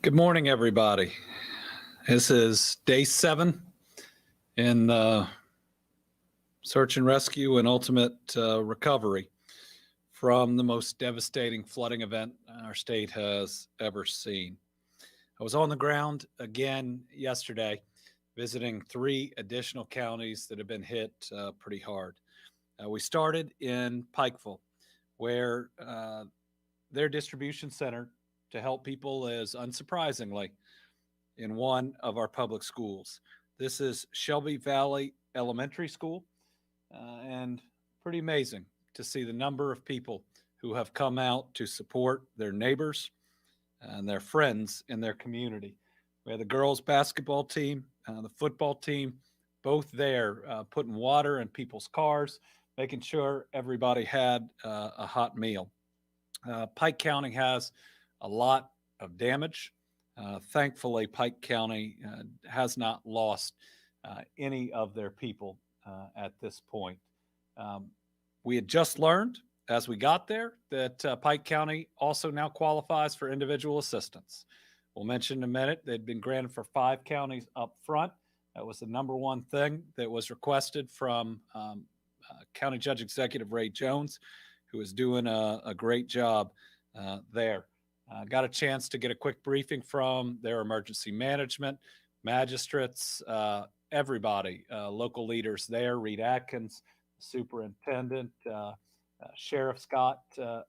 Good morning, everybody. This is day 7 in search and rescue and ultimate recovery from the most devastating flooding event our state has ever seen. I was on the ground again yesterday, visiting 3 additional counties that have been hit pretty hard. We started in Pikeville, where their distribution center to help people is, unsurprisingly, in one of our public schools. This is Shelby Valley Elementary School, and pretty amazing to see the number of people who have come out to support their neighbors and their friends in their community. We had the girls' basketball team, the football team, both there putting water in people's cars, making sure everybody had a hot meal. Pike County has a lot of damage. Thankfully, Pike County has not lost any of their people at this point. We had just learned as we got there that Pike County also now qualifies for individual assistance. We'll mention in a minute, they'd been granted for 5 counties up front. That was the number one thing that was requested from County Judge Executive Ray Jones, who is doing a great job there. Got a chance to get a quick briefing from their emergency management, magistrates, everybody, local leaders there, Reed Atkins, superintendent, Sheriff Scott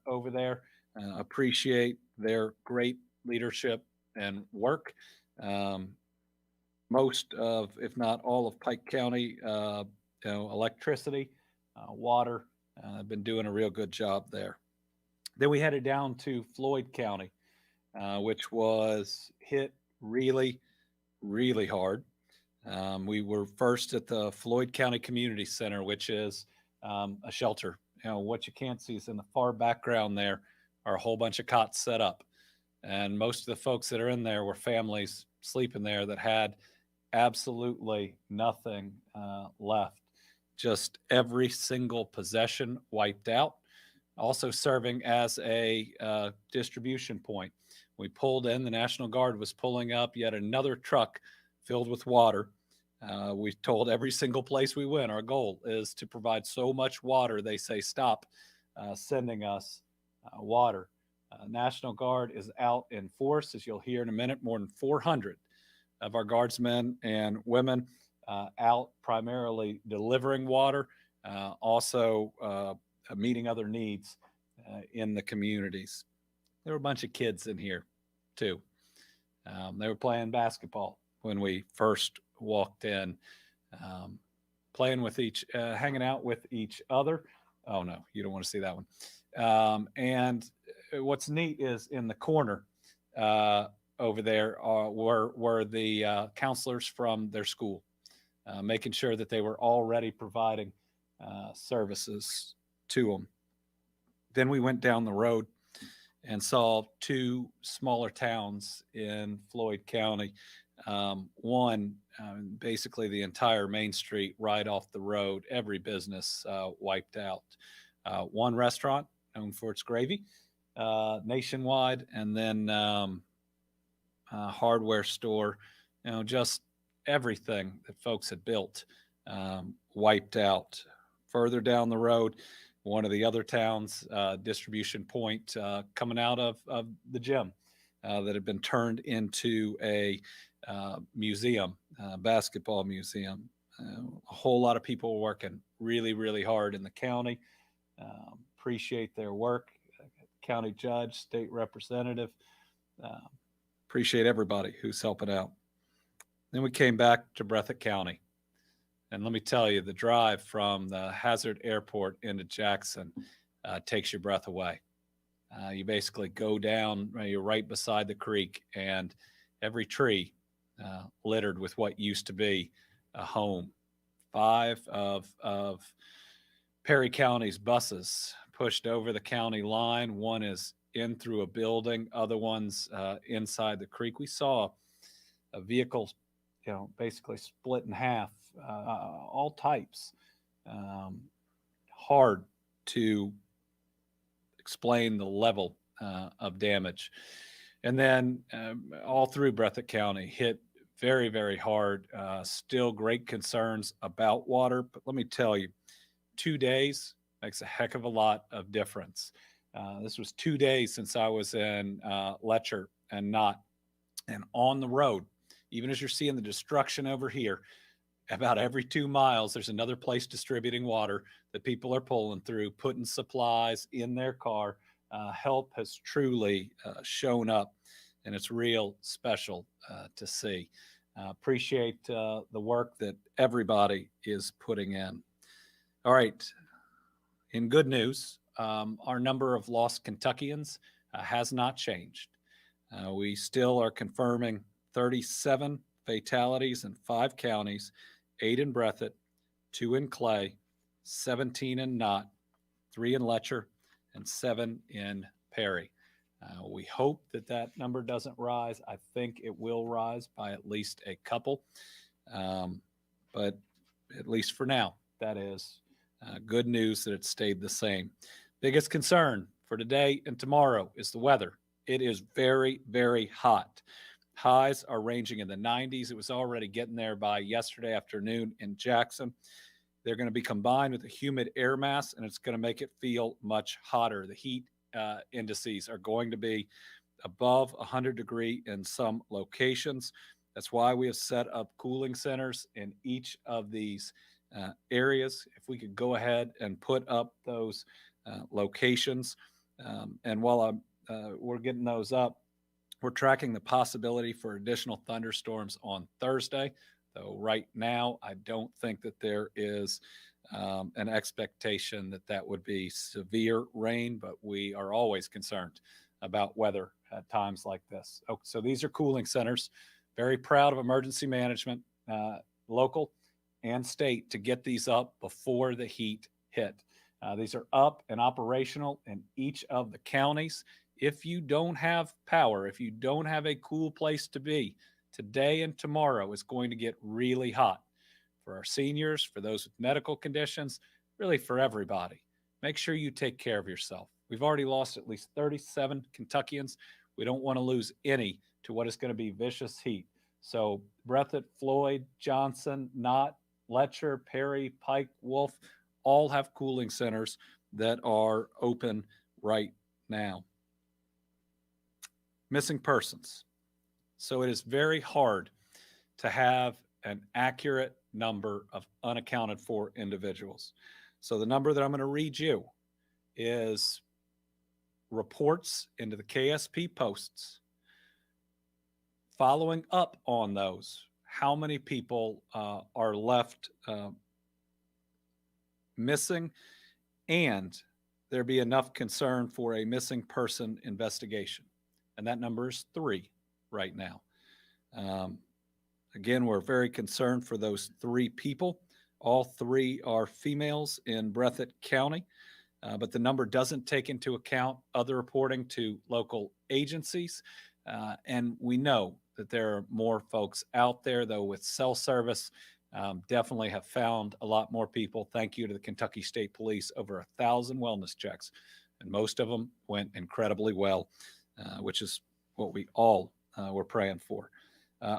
over there. Appreciate their great leadership and work. Most of, if not all of Pike County, electricity, water, I've been doing a real good job there. Then we headed down to Floyd County, which was hit really, really hard. We were first at the Floyd County Community Center, which is a shelter. What you can't see is in the far background there are a whole bunch of cots set up. And most of the folks that are in there were families sleeping there that had absolutely nothing left. Just every single possession wiped out. Also serving as a distribution point. We pulled in, the National Guard was pulling up yet another truck filled with water. We told every single place we went, our goal is to provide so much water, they say stop sending us water. National Guard is out in force, as you'll hear in a minute, more than 400 of our guardsmen and women out primarily delivering water, also meeting other needs in the communities. There were a bunch of kids in here too. They were playing basketball when we first walked in, playing with hanging out with each other. Oh no, you don't want to see that one. And what's neat is in the corner over there were the counselors from their school, making sure that they were already providing services to them. Then we went down the road and saw 2 smaller towns in Floyd County. One, basically the entire Main Street right off the road, every business wiped out. One restaurant known for its gravy, nationwide, and then a hardware store. Just everything that folks had built wiped out. Further down the road, one of the other towns, distribution point coming out of the gym that had been turned into a museum, basketball museum. A whole lot of people working really, really hard in the county. Appreciate their work. County judge, state representative. Appreciate everybody who's helping out. Then we came back to Breathitt County. And let me tell you, the drive from the Hazard Airport into Jackson takes your breath away. You basically go down, you're right beside the creek, and every tree littered with what used to be a home. 5 of Perry County's buses pushed over the county line. One is in through a building, other ones inside the creek. We saw a vehicle, basically split in half, all types. Hard to explain the level of damage. And then all through Breathitt County hit very, very hard. Still great concerns about water. But let me tell you, 2 days makes a heck of a lot of difference. This was 2 days since I was in Letcher and Knott, and on the road, even as you're seeing the destruction over here, about every 2 miles, there's another place distributing water that people are pulling through, putting supplies in their car. Help has truly shown up, and it's real special to see. Appreciate the work that everybody is putting in. All right. In good news, our number of lost Kentuckians has not changed. We still are confirming 37 fatalities in 5 counties, 8 in Breathitt, 2 in Clay, 17 in Knott, 3 in Letcher, and 7 in Perry. We hope that that number doesn't rise. I think it will rise by at least a couple. But at least for now, that is good news that it stayed the same. Biggest concern for today and tomorrow is the weather. It is very, very hot. Highs are ranging in the 90s. It was already getting there by yesterday afternoon in Jackson. They're going to be combined with a humid air mass, and it's going to make it feel much hotter. The heat indices are going to be above 100 degree in some locations. That's why we have set up cooling centers in each of these areas. If we could go ahead and put up those locations, and while we're getting those up, we're tracking the possibility for additional thunderstorms on Thursday. Though right now, I don't think that there is an expectation that that would be severe rain, but we are always concerned about weather at times like this. So these are cooling centers. Very proud of emergency management, local and state, to get these up before the heat hit. These are up and operational in each of the counties. If you don't have power, if you don't have a cool place to be, today and tomorrow is going to get really hot for our seniors, for those with medical conditions, really for everybody. Make sure you take care of yourself. We've already lost at least 37 Kentuckians. We don't want to lose any to what is going to be vicious heat. So Breathitt, Floyd, Johnson, Knott, Letcher, Perry, Pike, Wolf, all have cooling centers that are open right now. Missing persons. So it is very hard to have an accurate number of unaccounted for individuals. So the number that I'm going to read you is reports into the KSP posts. Following up on those, how many people are left missing, and there be enough concern for a missing person investigation. And that number is 3 right now. Again, we're very concerned for those 3 people. All 3 are females in Breathitt County, but the number doesn't take into account other reporting to local agencies. And we know that there are more folks out there, though, with cell service. Definitely have found a lot more people. Thank you to the Kentucky State Police. Over 1,000 wellness checks, and most of them went incredibly well, which is what we all were praying for.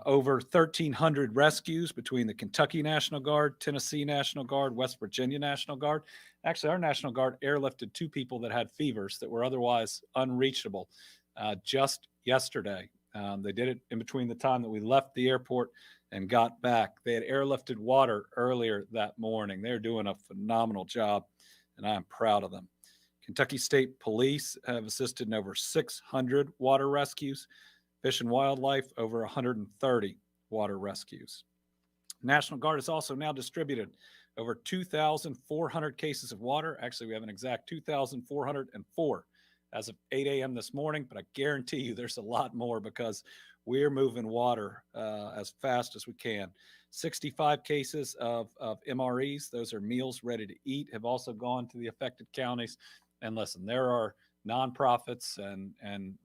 Over 1,300 rescues between the Kentucky National Guard, Tennessee National Guard, West Virginia National Guard. Actually, our National Guard airlifted 2 people that had fevers that were otherwise unreachable just yesterday. They did it in between the time that we left the airport and got back. They had airlifted water earlier that morning. They're doing a phenomenal job, and I'm proud of them. Kentucky State Police have assisted in over 600 water rescues. Fish and Wildlife, over 130 water rescues. National Guard has also now distributed over 2,400 cases of water. Actually, we have an exact 2,404 as of 8 a.m. this morning, but I guarantee you there's a lot more because we're moving water as fast as we can. 65 cases of MREs, those are meals ready to eat, have also gone to the affected counties. And listen, there are nonprofits and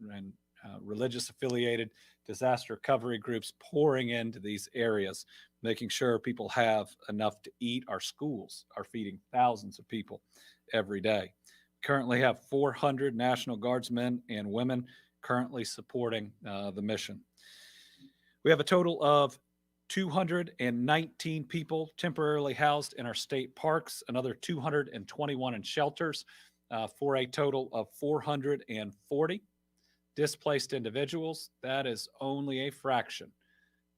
religious affiliated disaster recovery groups pouring into these areas, making sure people have enough to eat. Our schools are feeding thousands of people every day. Currently have 400 National Guardsmen and women currently supporting the mission. We have a total of 219 people temporarily housed in our state parks, another 221 in shelters, for a total of 440 displaced individuals. That is only a fraction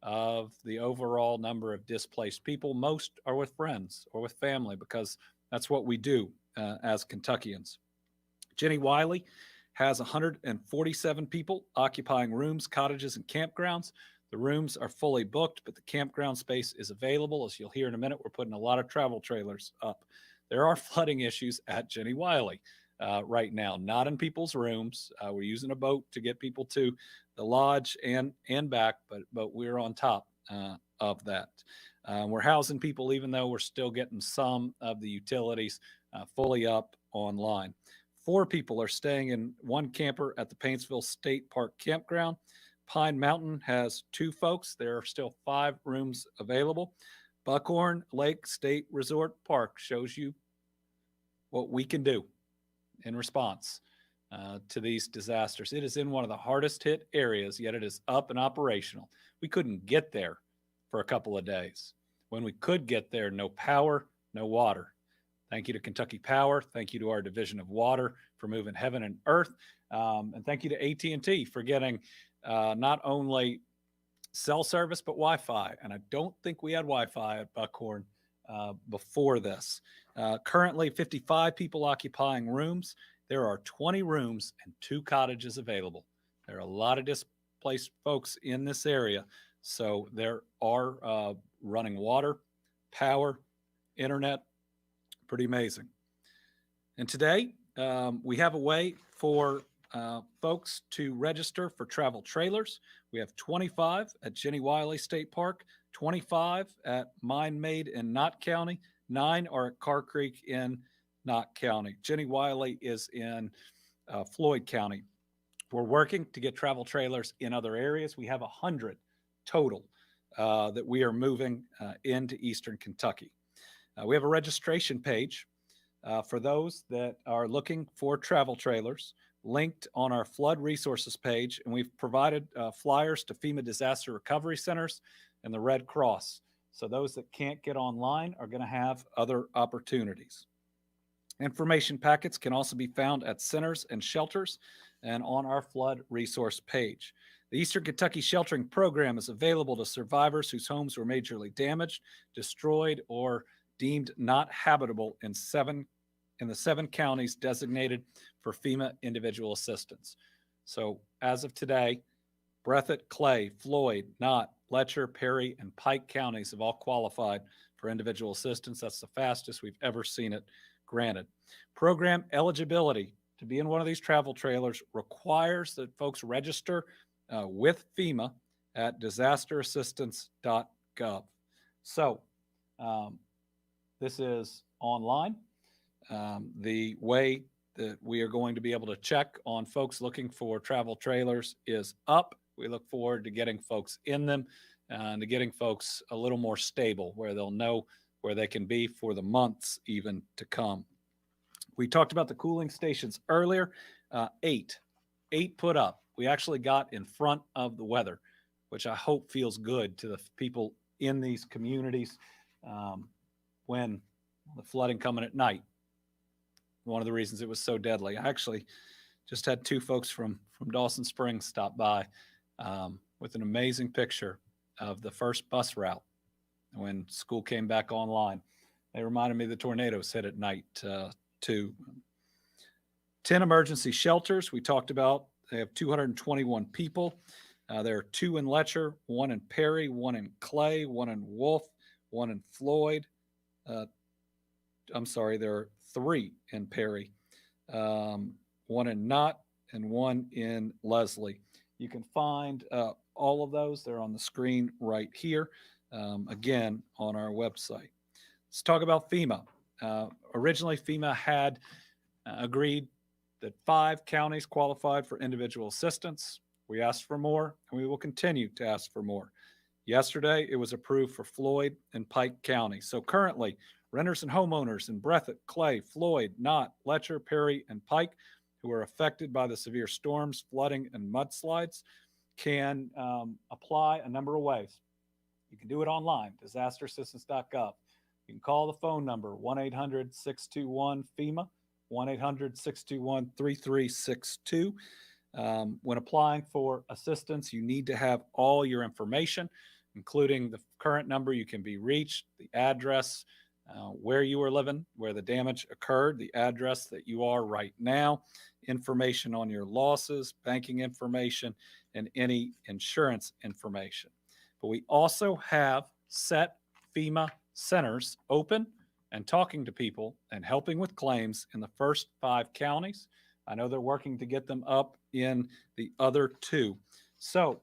of the overall number of displaced people. Most are with friends or with family because that's what we do as Kentuckians. Jenny Wiley has 147 people occupying rooms, cottages, and campgrounds. The rooms are fully booked, but the campground space is available. As you'll hear in a minute, we're putting a lot of travel trailers up. There are flooding issues at Jenny Wiley right now, not in people's rooms. We're using a boat to get people to the lodge and back, but we're on top of that. We're housing people even though we're still getting some of the utilities fully up online. 4 people are staying in one camper at the Paintsville State Park Campground. Pine Mountain has 2 folks. There are still 5 rooms available. Buckhorn Lake State Resort Park shows you what we can do in response to these disasters. It is in one of the hardest hit areas, yet it is up and operational. We couldn't get there for a couple of days. When we could get there, no power, no water. Thank you to Kentucky Power. Thank you to our Division of Water for moving heaven and earth. And thank you to AT&T for getting not only cell service, but Wi-Fi. And I don't think we had Wi-Fi at Buckhorn before this. Currently, 55 people occupying rooms. There are 20 rooms and 2 cottages available. There are a lot of displaced folks in this area. So there are running water, power, internet. Pretty amazing. And today, we have a way for folks to register for travel trailers. We have 25 at Jenny Wiley State Park, 25 at Mine Made in Knott County, 9 are at Carr Creek in Knott County. Jenny Wiley is in Floyd County. We're working to get travel trailers in other areas. We have 100 total that we are moving into Eastern Kentucky. We have a registration page for those that are looking for travel trailers linked on our flood resources page. And we've provided flyers to FEMA disaster recovery centers and the Red Cross. So those that can't get online are going to have other opportunities. Information packets can also be found at centers and shelters and on our flood resource page. The Eastern Kentucky Sheltering Program is available to survivors whose homes were majorly damaged, destroyed, or deemed not habitable in the 7 counties designated for FEMA individual assistance. So as of today, Breathitt, Clay, Floyd, Knott, Letcher, Perry, and Pike counties have all qualified for individual assistance. That's the fastest we've ever seen it granted. Program eligibility to be in one of these travel trailers requires that folks register with FEMA at disasterassistance.gov. So this is online. The way that we are going to be able to check on folks looking for travel trailers is up. We look forward to getting folks in them and to getting folks a little more stable where they'll know where they can be for the months even to come. We talked about the cooling stations earlier. 8 put up. We actually got in front of the weather, which I hope feels good to the people in these communities when the flooding coming at night. One of the reasons it was so deadly. I actually just had 2 folks from Dawson Springs stop by with an amazing picture of the first bus route when school came back online. They reminded me the tornadoes hit at night too. 10 emergency shelters we talked about. They have 221 people. There are 2 in Letcher, 1 in Perry, 1 in Clay, 1 in Wolf, 1 in Floyd. I'm sorry, there are 3 in Perry, 1 in Knott, and 1 in Leslie. You can find all of those. They're on the screen right here, again, on our website. Let's talk about FEMA. Originally, FEMA had agreed that 5 counties qualified for individual assistance. We asked for more, and we will continue to ask for more. Yesterday, it was approved for Floyd and Pike County. So currently, renters and homeowners in Breathitt, Clay, Floyd, Knott, Letcher, Perry, and Pike who are affected by the severe storms, flooding, and mudslides can apply a number of ways. You can do it online, disasterassistance.gov. You can call the phone number 1 800 621 FEMA, 1 800 621 3362. When applying for assistance, you need to have all your information, including the current number you can be reached, the address, where you are living, where the damage occurred, the address that you are right now, information on your losses, banking information, and any insurance information. But we also have set FEMA centers open and talking to people and helping with claims in the first 5 counties. I know they're working to get them up in the other 2. So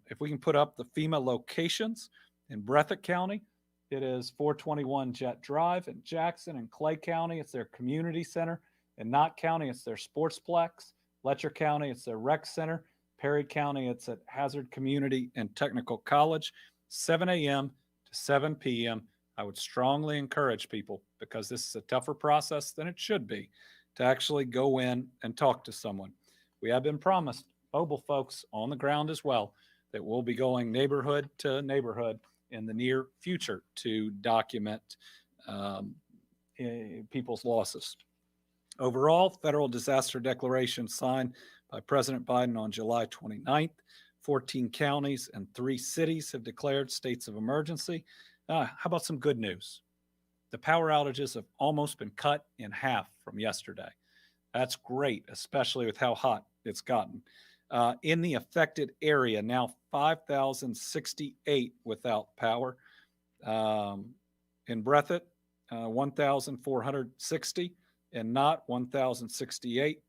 if we can put up the FEMA locations in Breathitt County, it is 421 Jet Drive. In Jackson and Clay County, it's their community center. In Knott County, it's their sportsplex. Letcher County, it's their rec center. Perry County, it's at Hazard Community and Technical College, 7 a.m. to 7 p.m. I would strongly encourage people, because this is a tougher process than it should be, to actually go in and talk to someone. We have been promised mobile folks on the ground as well that will be going neighborhood to neighborhood in the near future to document people's losses. Overall, federal disaster declaration signed by President Biden on July 29th. 14 counties and 3 cities have declared states of emergency. How about some good news? The power outages have almost been cut in half from yesterday. That's great, especially with how hot it's gotten. In the affected area, now 5,068 without power. In Breathitt, 1,460. In Knott, 1,068.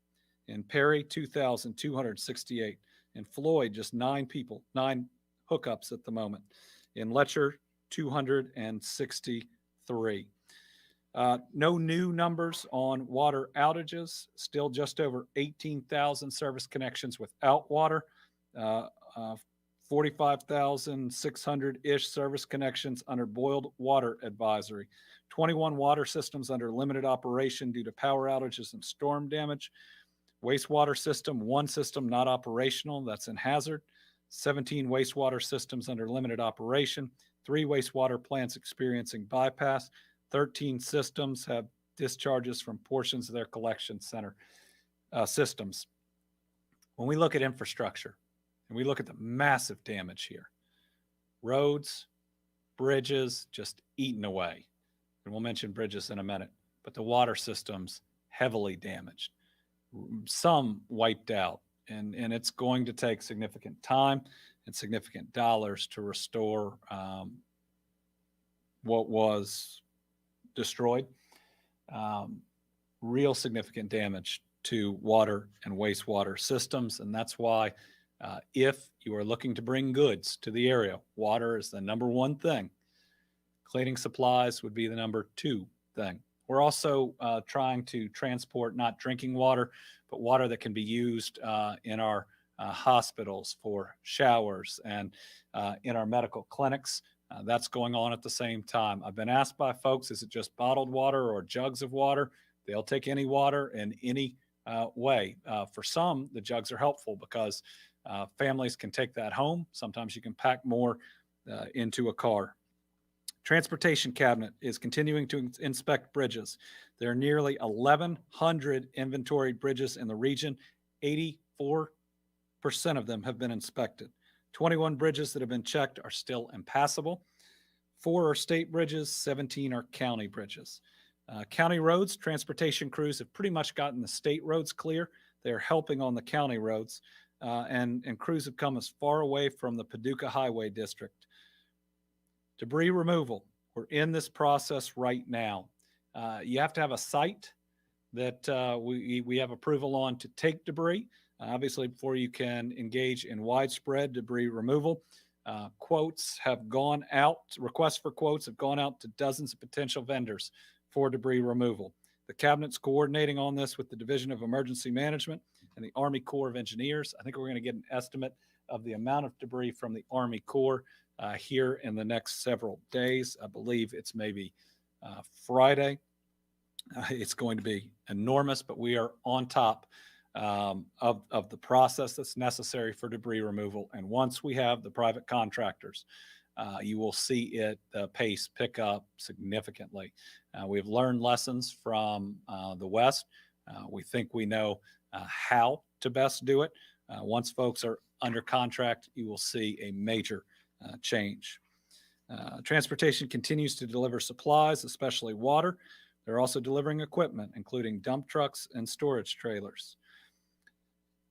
In Perry, 2,268. In Floyd, just 9 people, 9 hookups at the moment. In Letcher, 263. No new numbers on water outages, still just over 18,000 service connections without water, 45,600-ish service connections under boiled water advisory, 21 water systems under limited operation due to power outages and storm damage, wastewater system, 1 system not operational, that's in Hazard, 17 wastewater systems under limited operation, 3 wastewater plants experiencing bypass, 13 systems have discharges from portions of their collection center systems. When we look at infrastructure and we look at the massive damage here, roads, bridges just eaten away. And we'll mention bridges in a minute, but the water systems heavily damaged, some wiped out. And it's going to take significant time and significant dollars to restore what was destroyed. Real significant damage to water and wastewater systems. And that's why if you are looking to bring goods to the area, water is the number 1 thing. Cleaning supplies would be the number 2 thing. We're also trying to transport not drinking water, but water that can be used in our hospitals for showers and in our medical clinics. That's going on at the same time. I've been asked by folks, is it just bottled water or jugs of water? They'll take any water in any way. For some, the jugs are helpful because families can take that home. Sometimes you can pack more into a car. Transportation Cabinet is continuing to inspect bridges. There are nearly 1,100 inventoried bridges in the region. 84% of them have been inspected. 21 bridges that have been checked are still impassable. 4 are state bridges, 17 are county bridges. County roads, transportation crews have pretty much gotten the state roads clear. They're helping on the county roads, and crews have come as far away from the Paducah Highway District. Debris removal, we're in this process right now. You have to have a site that we have approval on to take debris. Obviously, before you can engage in widespread debris removal, quotes have gone out, requests for quotes have gone out to dozens of potential vendors for debris removal. The Cabinet's coordinating on this with the Division of Emergency Management and the Army Corps of Engineers. I think we're going to get an estimate of the amount of debris from the Army Corps here in the next several days. I believe it's maybe Friday. It's going to be enormous, but we are on top of the process that's necessary for debris removal. And once we have the private contractors, you will see it, the pace pick up significantly. We've learned lessons from the West. We think we know how to best do it. Once folks are under contract, you will see a major change. Transportation continues to deliver supplies, especially water. They're also delivering equipment, including dump trucks and storage trailers.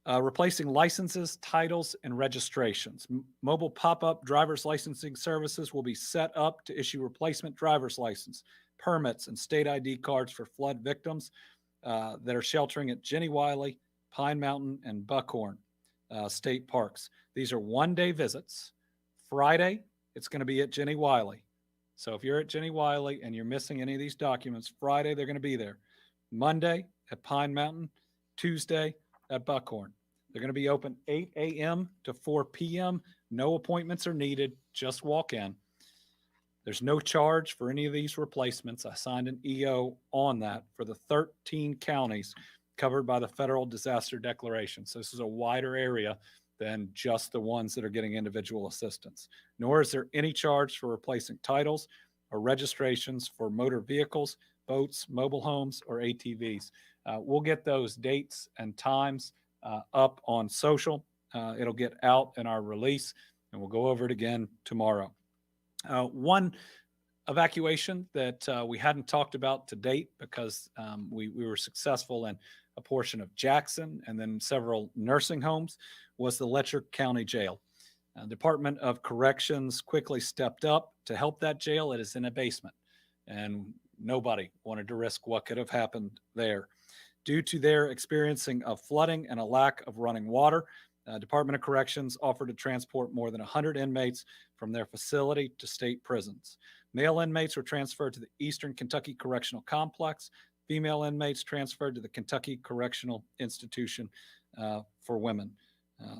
Replacing licenses, titles, and registrations. Mobile pop-up driver's licensing services will be set up to issue replacement driver's license, permits, and state ID cards for flood victims that are sheltering at Jenny Wiley, Pine Mountain, and Buckhorn state parks. These are one-day visits. Friday, it's going to be at Jenny Wiley. So if you're at Jenny Wiley and you're missing any of these documents, Friday, they're going to be there. Monday at Pine Mountain, Tuesday at Buckhorn. They're going to be open 8 a.m. to 4 p.m. No appointments are needed. Just walk in. There's no charge for any of these replacements. I signed an EO on that for the 13 counties covered by the federal disaster declaration. So this is a wider area than just the ones that are getting individual assistance. Nor is there any charge for replacing titles or registrations for motor vehicles, boats, mobile homes, or ATVs. We'll get those dates and times up on social. It'll get out in our release, and we'll go over it again tomorrow. One evacuation that we hadn't talked about to date because we were successful in a portion of Jackson and then several nursing homes was the Letcher County Jail. Department of Corrections quickly stepped up to help that jail. It is in a basement, and nobody wanted to risk what could have happened there. Due to their experiencing of flooding and a lack of running water, Department of Corrections offered to transport more than 100 inmates from their facility to state prisons. Male inmates were transferred to the Eastern Kentucky Correctional Complex. Female inmates transferred to the Kentucky Correctional Institution for Women.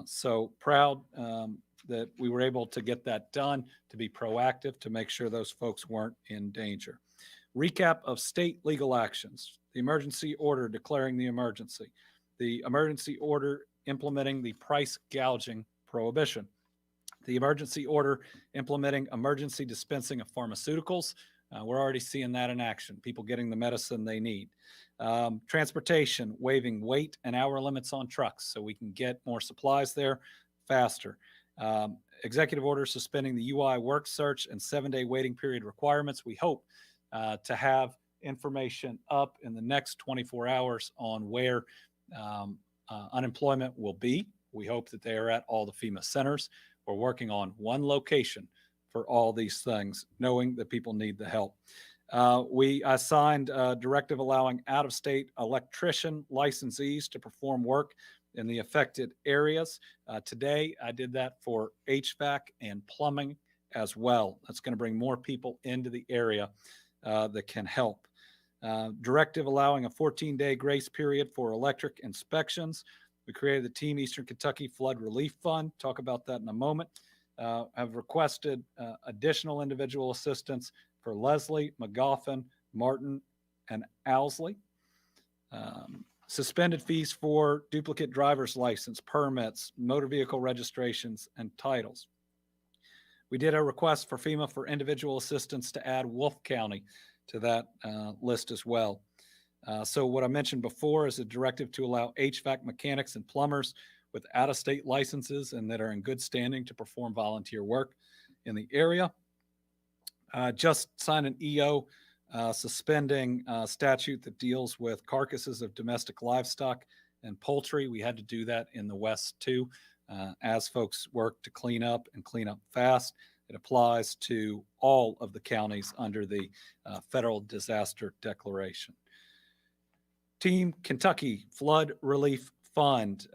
So proud that we were able to get that done, to be proactive, to make sure those folks weren't in danger. Recap of state legal actions. The emergency order declaring the emergency. The emergency order implementing the price gouging prohibition. The emergency order implementing emergency dispensing of pharmaceuticals. We're already seeing that in action, people getting the medicine they need. Transportation, waiving weight and hour limits on trucks so we can get more supplies there faster. Executive order suspending the UI work search and 7-day waiting period requirements. We hope to have information up in the next 24 hours on where unemployment will be. We hope that they are at all the FEMA centers. We're working on one location for all these things, knowing that people need the help. I signed a directive allowing out-of-state electrician licensees to perform work in the affected areas. Today, I did that for HVAC and plumbing as well. That's going to bring more people into the area that can help. Directive allowing a 14-day grace period for electric inspections. We created the Team Eastern Kentucky Flood Relief Fund. Talk about that in a moment. Have requested additional individual assistance for Leslie, McGoffin, Martin, and Owsley. Suspended fees for duplicate driver's license, permits, motor vehicle registrations, and titles. We did a request for FEMA for individual assistance to add Wolfe County to that list as well. So what I mentioned before is a directive to allow HVAC mechanics and plumbers with out-of-state licenses and that are in good standing to perform volunteer work in the area. Just signed an EO suspending statute that deals with carcasses of domestic livestock and poultry. We had to do that in the West too. As folks work to clean up and clean up fast, it applies to all of the counties under the federal disaster declaration. Team Kentucky Flood Relief Fund.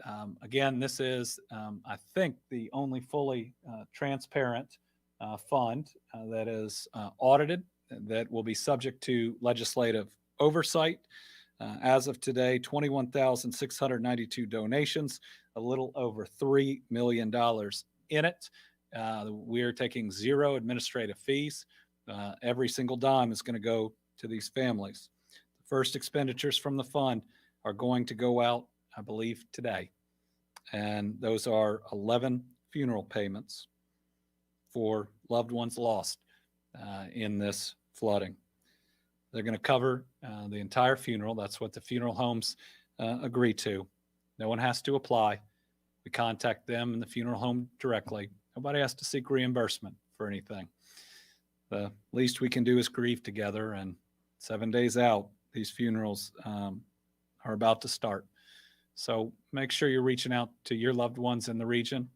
Again, this is, I think, the only fully transparent fund that is audited, that will be subject to legislative oversight. As of today, 21,692 donations, a little over $3 million in it. We're taking zero administrative fees. Every single dime is going to go to these families. The first expenditures from the fund are going to go out, I believe, today. And those are 11 funeral payments for loved ones lost in this flooding. They're going to cover the entire funeral. That's what the funeral homes agree to. No one has to apply. We contact them and the funeral home directly. Nobody has to seek reimbursement for anything. The least we can do is grieve together. And 7 days out, these funerals are about to start. So make sure you're reaching out to your loved ones in the region.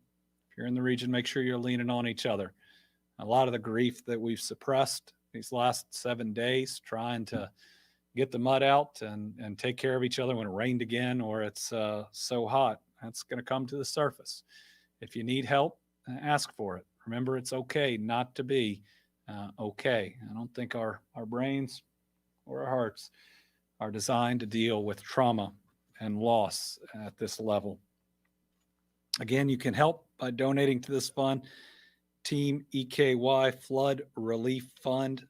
If you're in the region, make sure you're leaning on each other. A lot of the grief that we've suppressed these last 7 days, trying to get the mud out and take care of each other when it rained again or it's so hot, that's going to come to the surface. If you need help, ask for it. Remember, it's okay not to be okay. I don't think our brains or our hearts are designed to deal with trauma and loss at this level. Again, you can help by donating to this fund. Team EKY Flood Relief Fund.ky.gov.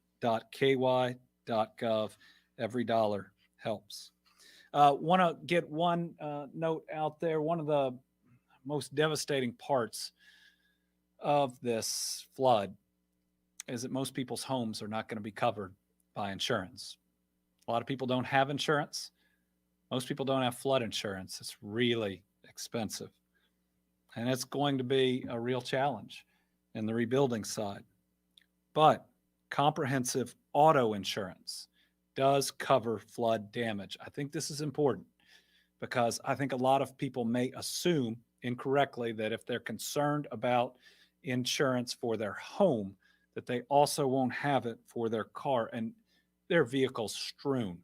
Every dollar helps. Want to get one note out there. One of the most devastating parts of this flood is that most people's homes are not going to be covered by insurance. A lot of people don't have insurance. Most people don't have flood insurance. It's really expensive. And it's going to be a real challenge in the rebuilding side. But comprehensive auto insurance does cover flood damage. I think this is important because I think a lot of people may assume incorrectly that if they're concerned about insurance for their home, that they also won't have it for their car, and their vehicles strewn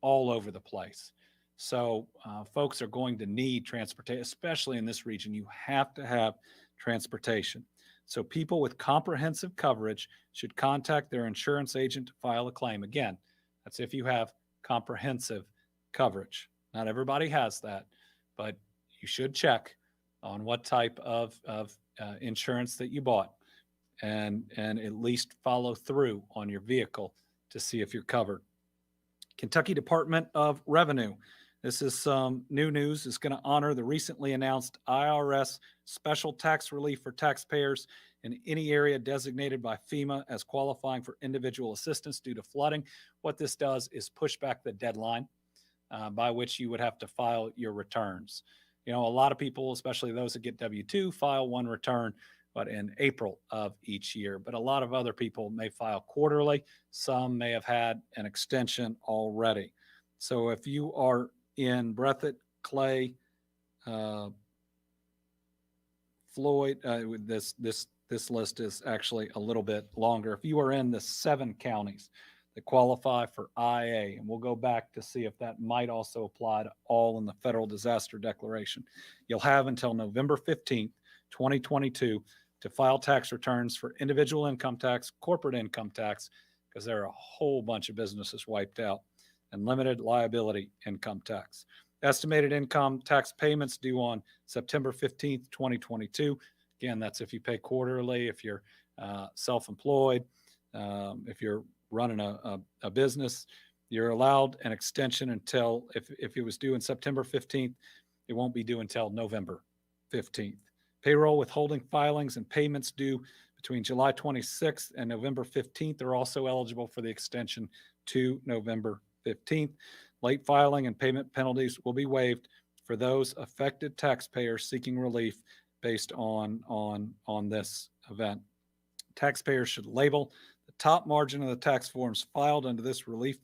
all over the place. So folks are going to need transportation, especially in this region. You have to have transportation. So people with comprehensive coverage should contact their insurance agent to file a claim. Again, that's if you have comprehensive coverage. Not everybody has that, but you should check on what type of insurance that you bought and at least follow through on your vehicle to see if you're covered. Kentucky Department of Revenue. This is some new news. Is going to honor the recently announced IRS special tax relief for taxpayers in any area designated by FEMA as qualifying for individual assistance due to flooding. What this does is push back the deadline by which you would have to file your returns. You know, a lot of people, especially those that get W-2, file one return, but in April of each year. But a lot of other people may file quarterly. Some may have had an extension already. So if you are in Breathitt, Clay, Floyd, this list is actually a little bit longer. If you are in the 7 counties that qualify for IA, and we'll go back to see if that might also apply to all in the federal disaster declaration, you'll have until November 15th, 2022 to file tax returns for individual income tax, corporate income tax, because there are a whole bunch of businesses wiped out, and limited liability income tax. Estimated income tax payments due on September 15th, 2022. Again, that's if you pay quarterly, if you're self-employed, if you're running a business, you're allowed an extension until, if it was due in September 15th, it won't be due until November 15th. Payroll withholding filings and payments due between July 26th and November 15th are also eligible for the extension to November 15th. Late filing and payment penalties will be waived for those affected taxpayers seeking relief based on this event. Taxpayers should label the top margin of the tax forms filed under this relief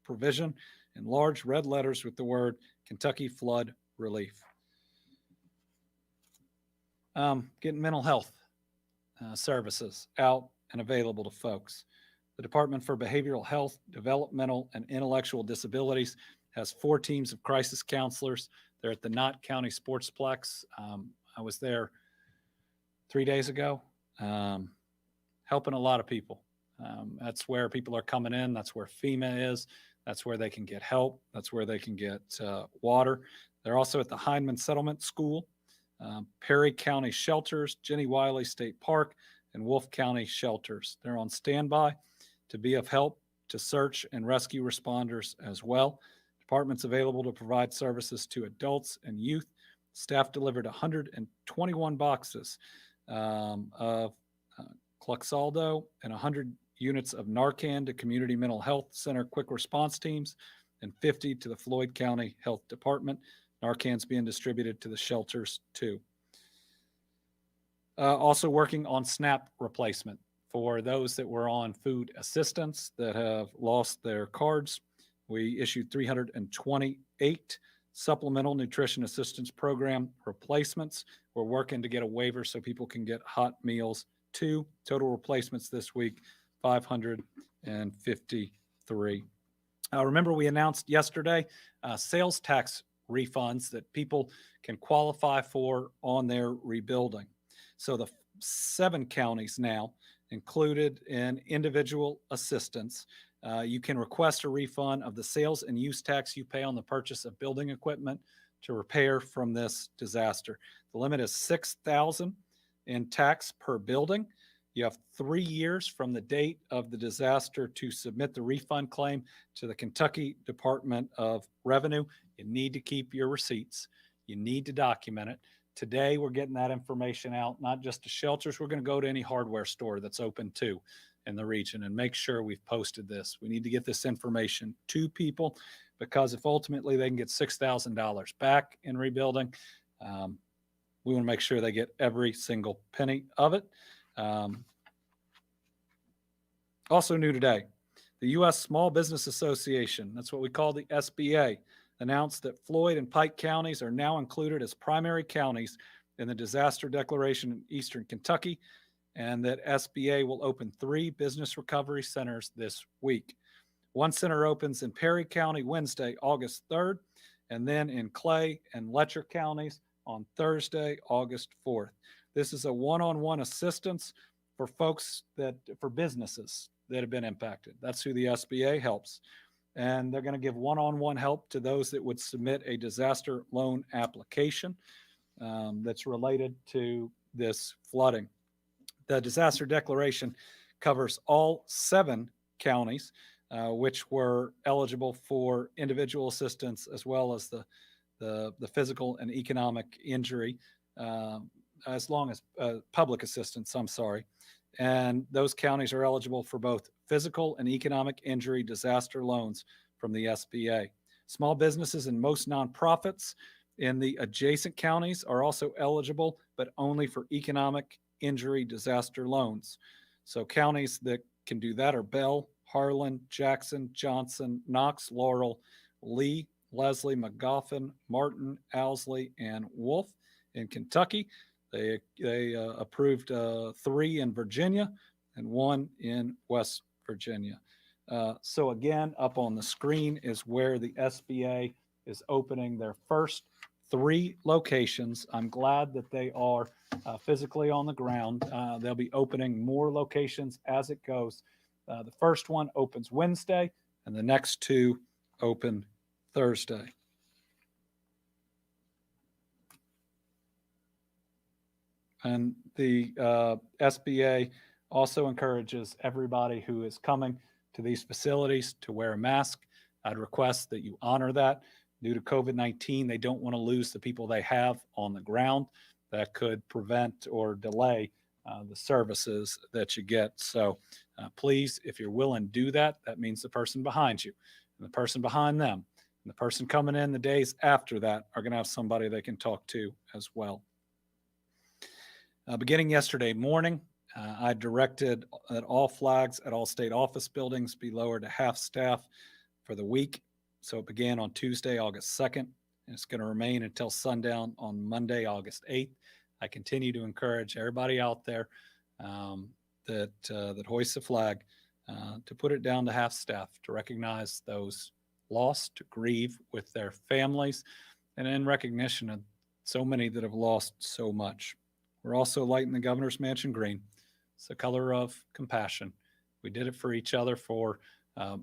provision in large red letters with the word Kentucky Flood Relief. Getting mental health services out and available to folks. The Department for Behavioral Health, Developmental, and Intellectual Disabilities has 4 teams of crisis counselors. They're at the Knott County Sportsplex. I was there 3 days ago, helping a lot of people. That's where people are coming in. That's where FEMA is. That's where they can get help. That's where they can get water. They're also at the Hindman Settlement School. Perry County Shelters, Jenny Wiley State Park, and Wolfe County Shelters. They're on standby to be of help to search and rescue responders as well. Departments available to provide services to adults and youth. Staff delivered 121 boxes of Cloxaldo and 100 units of Narcan to Community Mental Health Center quick response teams and 50 to the Floyd County Health Department. Narcan's being distributed to the shelters too. Also working on SNAP replacement for those that were on food assistance that have lost their cards. We issued 328 supplemental nutrition assistance program replacements. We're working to get a waiver so people can get hot meals too. Total replacements this week, 553. Remember, we announced yesterday sales tax refunds that people can qualify for on their rebuilding. So the 7 counties now included in individual assistance. You can request a refund of the sales and use tax you pay on the purchase of building equipment to repair from this disaster. The limit is $6,000 in tax per building. You have 3 years from the date of the disaster to submit the refund claim to the Kentucky Department of Revenue. You need to keep your receipts. You need to document it. Today, we're getting that information out, not just to shelters. We're going to go to any hardware store that's open too in the region and make sure we've posted this. We need to get this information to people because if ultimately they can get $6,000 back in rebuilding, we want to make sure they get every single penny of it. Also new today, the U.S. Small Business Association, that's what we call the SBA, announced that Floyd and Pike counties are now included as primary counties in the disaster declaration in Eastern Kentucky, and that SBA will open 3 business recovery centers this week. One center opens in Perry County Wednesday, August 3rd, and then in Clay and Letcher counties on Thursday, August 4th. This is a one-on-one assistance for folks for businesses that have been impacted. That's who the SBA helps. And they're going to give one-on-one help to those that would submit a disaster loan application that's related to this flooding. The disaster declaration covers all 7 counties, which were eligible for individual assistance as well as the physical and economic injury, as long as public assistance, and those counties are eligible for both physical and economic injury disaster loans from the SBA. Small businesses and most nonprofits in the adjacent counties are also eligible, but only for economic injury disaster loans. So counties that can do that are Bell, Harlan, Jackson, Johnson, Knox, Laurel, Lee, Leslie, Magoffin, Martin, Owsley, and Wolfe. In Kentucky, they approved 3 in Virginia and 1 in West Virginia. So again, up on the screen is where the SBA is opening their first 3 locations. I'm glad that they are physically on the ground. They'll be opening more locations as it goes. The first one opens Wednesday, and the next 2 open Thursday. And the SBA also encourages everybody who is coming to these facilities to wear a mask. I'd request that you honor that. Due to COVID-19, they don't want to lose the people they have on the ground that could prevent or delay the services that you get. So please, if you're willing to do that, that means the person behind you and the person behind them and the person coming in the days after that are going to have somebody they can talk to as well. Beginning yesterday morning, I directed that all flags at all state office buildings be lowered to half staff for the week. So it began on Tuesday, August 2nd, and it's going to remain until sundown on Monday, August 8th. I continue to encourage everybody out there that hoists a flag to put it down to half staff, to recognize those lost, to grieve with their families, and in recognition of so many that have lost so much. We're also lighting the governor's mansion green. It's the color of compassion. We did it for each other for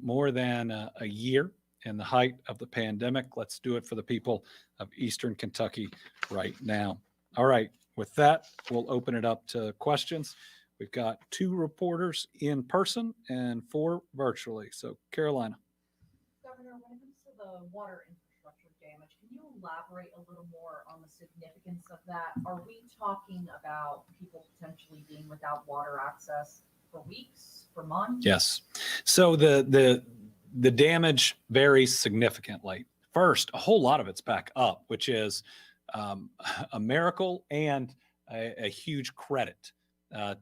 more than a year in the height of the pandemic. Let's do it for the people of Eastern Kentucky right now. All right. With that, we'll open it up to questions. We've got 2 reporters in person and 4 virtually. So, Carolina. Governor, when it comes to the water infrastructure damage, can you elaborate a little more on the significance of that? Are we talking about people potentially being without water access for weeks, for months? Yes. So the damage varies significantly. First, a whole lot of it's back up, which is a miracle and a huge credit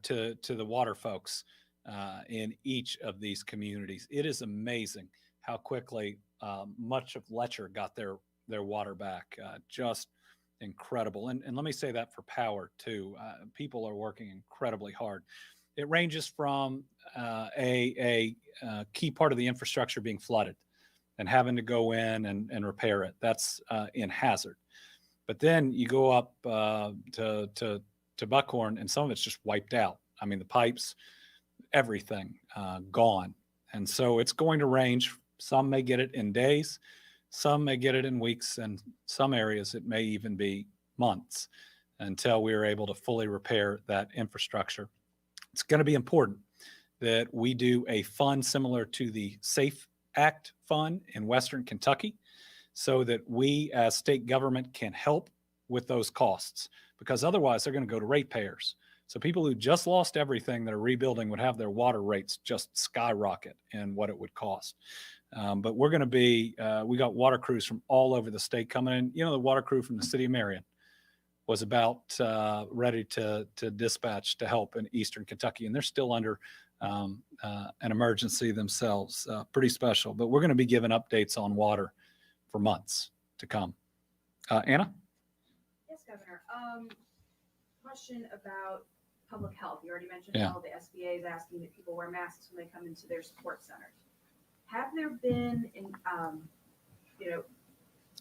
to the water folks in each of these communities. It is amazing how quickly much of Letcher got their water back. Just incredible. And let me say that for power too. People are working incredibly hard. It ranges from a key part of the infrastructure being flooded and having to go in and repair it. That's in Hazard. But then you go up to Buckhorn, and some of it's just wiped out. I mean, the pipes, everything gone. And so it's going to range. Some may get it in days, some may get it in weeks, and some areas it may even be months until we are able to fully repair that infrastructure. It's going to be important that we do a fund similar to the SAFE Act fund in Western Kentucky so that we as state government can help with those costs, because otherwise they're going to go to ratepayers. So people who just lost everything that are rebuilding would have their water rates just skyrocket in what it would cost. But we're going to be, we got water crews from all over the state coming in. You know, the water crew from the city of Marion was about ready to dispatch to help in Eastern Kentucky, and they're still under an emergency themselves. Pretty special, but we're going to be giving updates on water for months to come. Anna? Yes, Governor. Question about public health. You already mentioned how the SBA is asking that people wear masks when they come into their support centers. Have there been,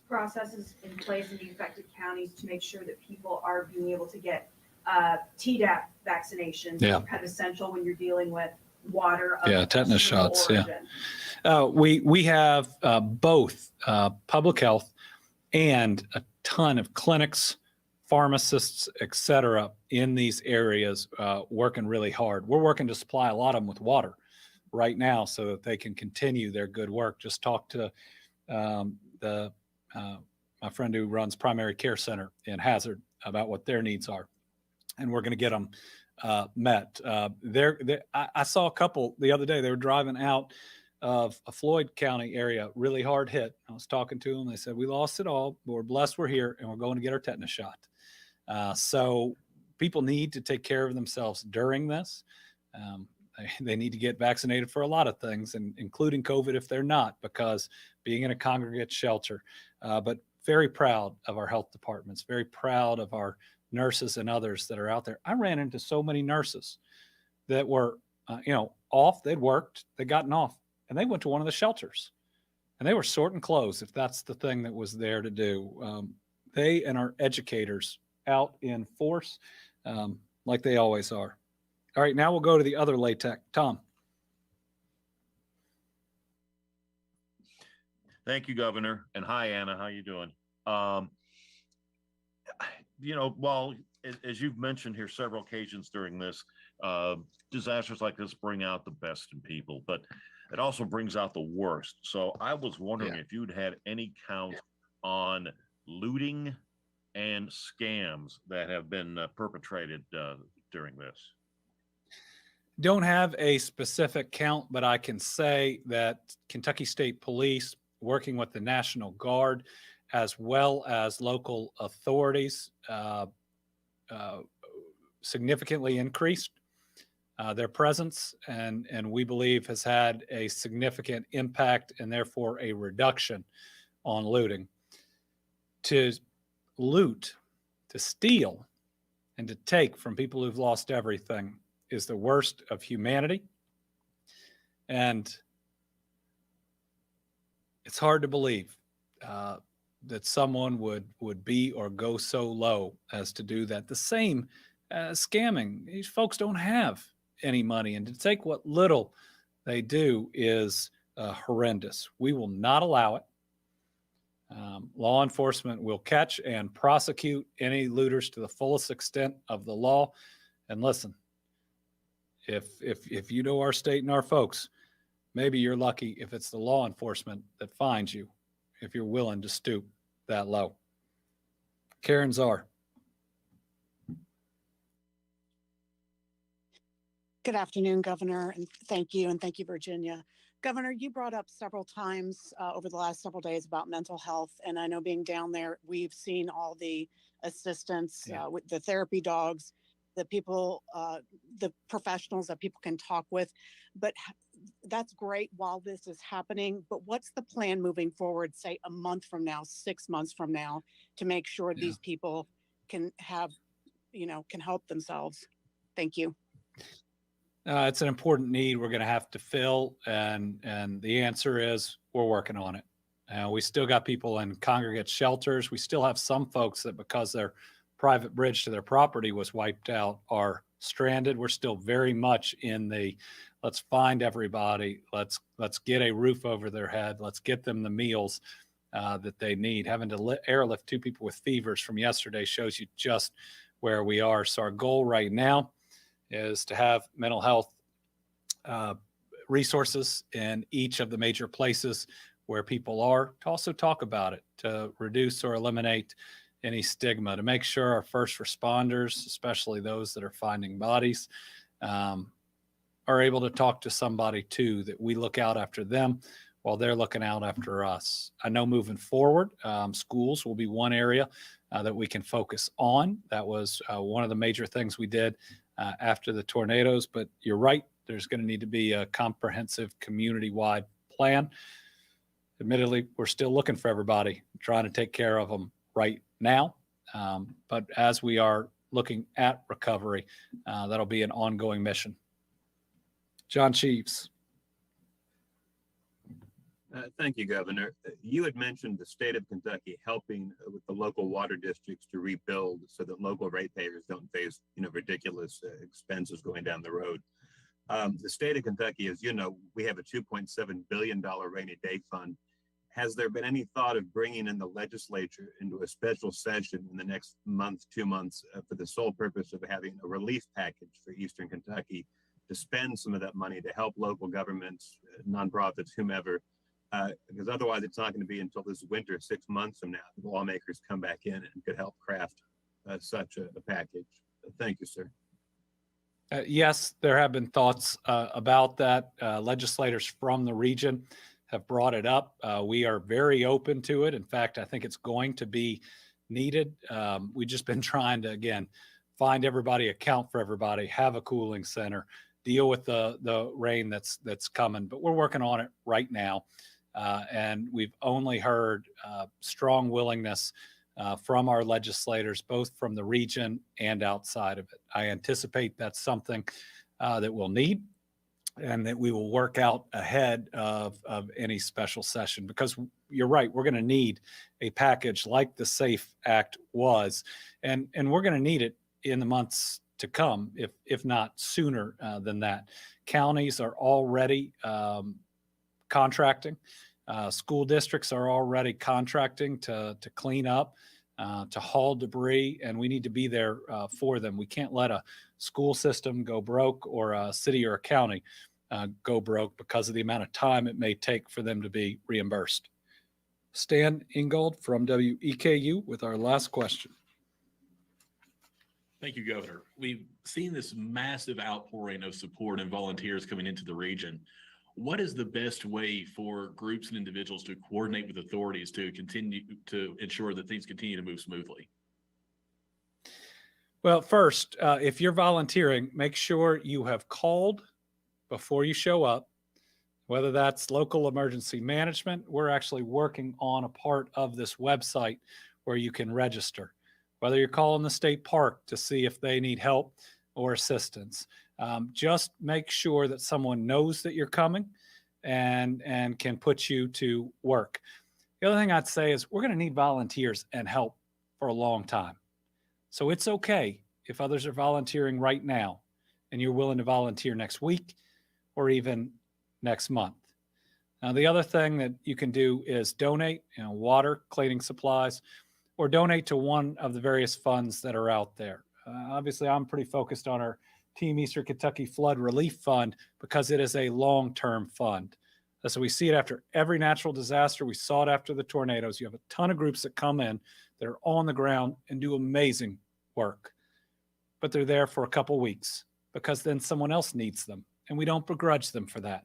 processes in place in the affected counties to make sure that people are being able to get Tdap vaccinations? Kind of essential when you're dealing with water. Tetanus shots. Origin. We have both public health and a ton of clinics, pharmacists, et cetera, in these areas working really hard. We're working to supply a lot of them with water right now so that they can continue their good work. Just talk to my friend who runs primary care center in Hazard about what their needs are, and we're going to get them met. I saw a couple the other day. They were driving out of a Floyd County area, really hard hit. I was talking to them. They said, we lost it all, but we're blessed we're here, and we're going to get our tetanus shot. So people need to take care of themselves during this. They need to get vaccinated for a lot of things, and including COVID if they're not, because being in a congregate shelter. But very proud of our health departments, very proud of our nurses and others that are out there. I ran into so many nurses that were, off. They'd worked, they'd gotten off, and they went to one of the shelters, and they were sorting clothes if that's the thing that was there to do. They and our educators out in force, like they always are. All right, now we'll go to the other LATEC. Tom. Thank you, Governor. And hi, Anna. How you doing? Well, as you've mentioned here several occasions during this, disasters like this bring out the best in people, but it also brings out the worst. So I was wondering if you'd had any count on looting and scams that have been perpetrated during this. Don't have a specific count, but I can say that Kentucky State Police, working with the National Guard, as well as local authorities, significantly increased their presence, and we believe has had a significant impact and therefore a reduction on looting. To loot, to steal, and to take from people who've lost everything is the worst of humanity. And it's hard to believe that someone would be or go so low as to do that. The same scamming. These folks don't have any money, and to take what little they do is horrendous. We will not allow it. Law enforcement will catch and prosecute any looters to the fullest extent of the law. And listen, if you know our state and our folks, maybe you're lucky if it's the law enforcement that finds you, if you're willing to stoop that low. Karen Czar. Good afternoon, Governor, and thank you, Virginia. Governor, you brought up several times over the last several days about mental health, and I know being down there, we've seen all the assistance with the therapy dogs, the people, the professionals that people can talk with, but that's great while this is happening, but what's the plan moving forward, say a month from now, 6 months from now, to make sure these people can have, can help themselves? Thank you. It's an important need we're going to have to fill, and the answer is we're working on it. We still got people in congregate shelters. We still have some folks that, because their private bridge to their property was wiped out, are stranded. We're still very much in the let's find everybody. Let's get a roof over their head. Let's get them the meals that they need. Having to airlift 2 people with fevers from yesterday shows you just where we are. So our goal right now is to have mental health resources in each of the major places where people are, to also talk about it, to reduce or eliminate any stigma, to make sure our first responders, especially those that are finding bodies, are able to talk to somebody too, that we look out after them while they're looking out after us. I know moving forward, schools will be one area that we can focus on. That was one of the major things we did after the tornadoes, but you're right, there's going to need to be a comprehensive community-wide plan. Admittedly, we're still looking for everybody, trying to take care of them right now. But as we are looking at recovery, that'll be an ongoing mission. John Cheeves. Thank you, Governor. You had mentioned the state of Kentucky helping with the local water districts to rebuild so that local ratepayers don't face, ridiculous expenses going down the road. The state of Kentucky, as you know, we have a $2.7 billion rainy day fund. Has there been any thought of bringing in the legislature into a special session in the next month, 2 months, for the sole purpose of having a relief package for Eastern Kentucky to spend some of that money to help local governments, nonprofits, whomever? Because otherwise it's not going to be until this winter, 6 months from now, the lawmakers come back in and could help craft such a package. Thank you, sir. Yes, there have been thoughts about that. Legislators from the region have brought it up. We are very open to it. In fact, I think it's going to be needed. We've just been trying to, again, find everybody, account for everybody, have a cooling center, deal with the rain that's coming. But we're working on it right now. And we've only heard strong willingness from our legislators, both from the region and outside of it. I anticipate that's something that we'll need and that we will work out ahead of any special session, because you're right, we're going to need a package like the SAFE Act was, and we're going to need it in the months to come, if not sooner than that. Counties are already contracting. School districts are already contracting to clean up, to haul debris, and we need to be there for them. We can't let a school system go broke, or a city or a county go broke, because of the amount of time it may take for them to be reimbursed. Stan Ingold from WEKU with our last question. Thank you, Governor. We've seen this massive outpouring of support and volunteers coming into the region. What is the best way for groups and individuals to coordinate with authorities to continue to ensure that things continue to move smoothly? Well, first, if you're volunteering, make sure you have called before you show up, whether that's local emergency management. We're actually working on a part of this website where you can register, whether you're calling the state park to see if they need help or assistance. Just make sure that someone knows that you're coming and can put you to work. The other thing I'd say is we're going to need volunteers and help for a long time. So it's okay if others are volunteering right now and you're willing to volunteer next week or even next month. The other thing that you can do is donate, water, cleaning supplies, or donate to one of the various funds that are out there. Obviously, I'm pretty focused on our Team Eastern Kentucky Flood Relief Fund because it is a long-term fund. So we see it after every natural disaster. We saw it after the tornadoes. You have a ton of groups that come in that are on the ground and do amazing work, but they're there for a couple weeks because then someone else needs them, and we don't begrudge them for that.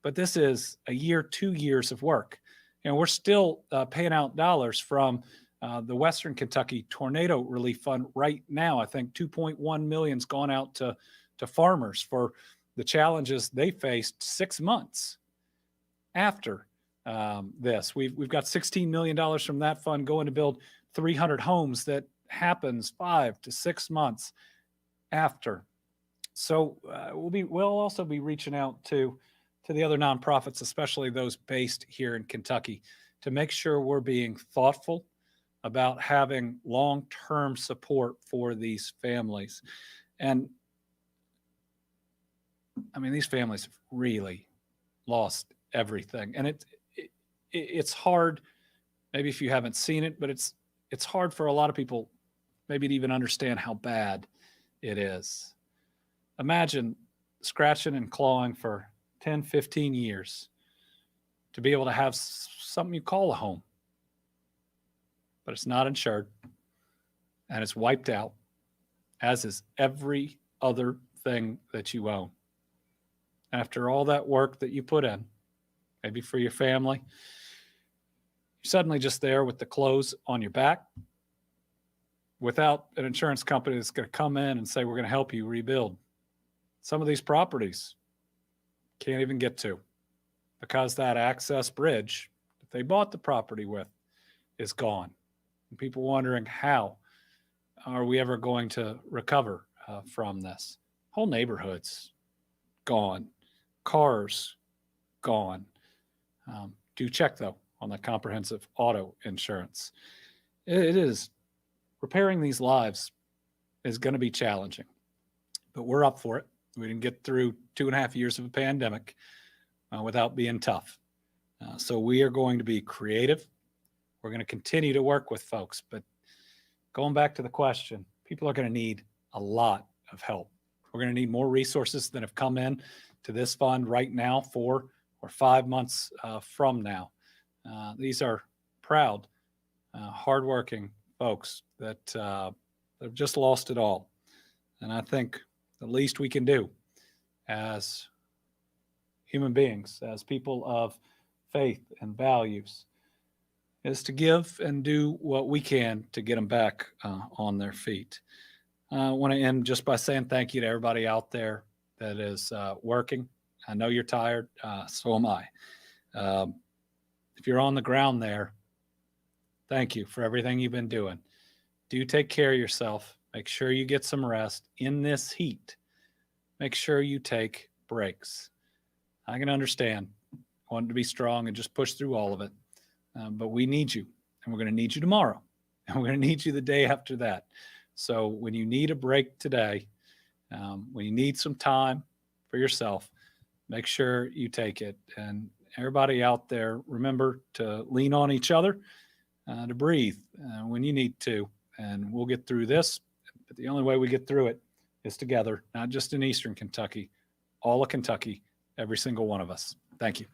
But this is a year, 2 years of work. We're still paying out dollars from the Western Kentucky Tornado Relief Fund right now. I think 2.1 million's gone out to farmers for the challenges they faced 6 months after this. We've got $16 million from that fund going to build 300 homes. That happens 5 to 6 months after. So we'll also be reaching out to the other nonprofits, especially those based here in Kentucky, to make sure we're being thoughtful about having long-term support for these families. And I mean, these families have really lost everything. And it's hard, maybe if you haven't seen it, but it's hard for a lot of people maybe to even understand how bad it is. Imagine scratching and clawing for 10, 15 years to be able to have something you call a home, but it's not insured and it's wiped out, as is every other thing that you own. After all that work that you put in, maybe for your family, you're suddenly just there with the clothes on your back without an insurance company that's going to come in and say, we're going to help you rebuild. Some of these properties can't even get to because that access bridge that they bought the property with is gone. And people wondering, how are we ever going to recover from this? Whole neighborhoods gone, cars gone. Do check though on the comprehensive auto insurance. It is, repairing these lives is going to be challenging, but we're up for it. We didn't get through 2.5 years of a pandemic without being tough. So we are going to be creative. We're going to continue to work with folks, but going back to the question, people are going to need a lot of help. We're going to need more resources than have come in to this fund right now, 4 or 5 months from now. These are proud, hardworking folks that have just lost it all. And I think the least we can do as human beings, as people of faith and values, is to give and do what we can to get them back on their feet. I want to end just by saying thank you to everybody out there that is working. I know you're tired, so am I. If you're on the ground there, thank you for everything you've been doing. Do take care of yourself. Make sure you get some rest in this heat. Make sure you take breaks. I can understand wanting to be strong and just push through all of it. But we need you, and we're going to need you tomorrow, and we're going to need you the day after that. So when you need a break today, when you need some time for yourself, make sure you take it. And everybody out there, remember to lean on each other, to breathe when you need to, and we'll get through this. But the only way we get through it is together, not just in Eastern Kentucky, all of Kentucky, every single one of us. Thank you.